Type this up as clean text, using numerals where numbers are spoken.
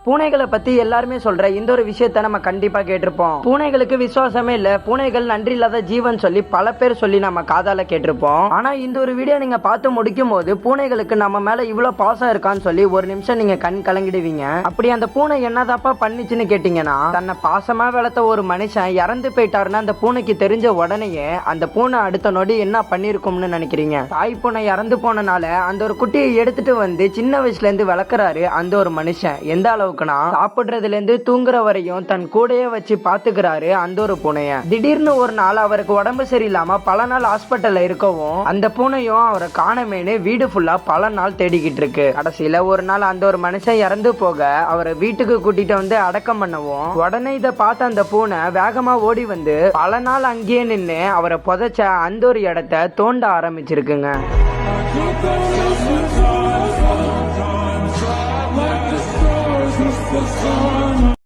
பூனைகளை பத்தி எல்லாருமே சொல்ற இந்த ஒரு விஷயத்த நம்ம கண்டிப்பா கேட்டிருப்போம். பூனைகளுக்கு விசுவாசமே இல்ல, பூனைகள் நன்றி இல்லாத ஜீவன் சொல்லி பல பேர் சொல்லி நம்ம காதால கேட்டிருப்போம். ஆனா இந்த ஒரு வீடியோ நீங்க பார்த்து முடிக்கும் போது பூனைகளுக்கு நம்ம மேல இவ்வளவு பாசம் இருக்கான்னு சொல்லி ஒரு நிமிஷம் நீங்க கண் கலங்கிடுவீங்க. அப்படி அந்த பூனை என்னதாப்பா பண்ணிச்சுன்னு கேட்டீங்கன்னா, தன்னை பாசமா வளர்த்த ஒரு மனுஷன் இறந்து போயிட்டாருன்னா அந்த பூனைக்கு தெரிஞ்ச உடனேயே அந்த பூனை அடுத்த நொடி என்ன பண்ணிருக்கும்னு நினைக்கிறீங்க? தாய் பூனை இறந்து போனனால அந்த ஒரு குட்டியை எடுத்துட்டு வந்து சின்ன வயசுல இருந்து வளர்க்கறாரு அந்த ஒரு மனுஷன். எந்த அளவுக்குனா சாப்பிடுறதுல இருந்து தூங்குற வரையும் தன் கூடையே வச்சு பாத்துக்கிறாரு அந்த ஒரு பூனைய. திடீர்னு ஒரு நாள் அவருக்கு உடம்பு சரியில்லாம பல நாள் ஹாஸ்பிட்டல்ல இருக்கவும் அந்த பூனையும் அவரை காணமேனு வீடு ஃபுல்லா பல நாள் தேடிக்கிட்டு இருக்கு. கடைசியில ஒரு நாள் அந்த ஒரு மனுஷன் இறந்து போக அவரை வீட்டுக்கு கூட்டிட்டு வந்து அடக்கம் பண்ணவும் உடனே இதை பார்த்த அந்த பூனை வேகமா ஓடி வந்து பல நாள் அங்கேயே நின்று அவரை புதைச்ச அந்த ஒரு இடத்தை தோண்ட ஆரம்பிச்சிருக்குங்க. The stars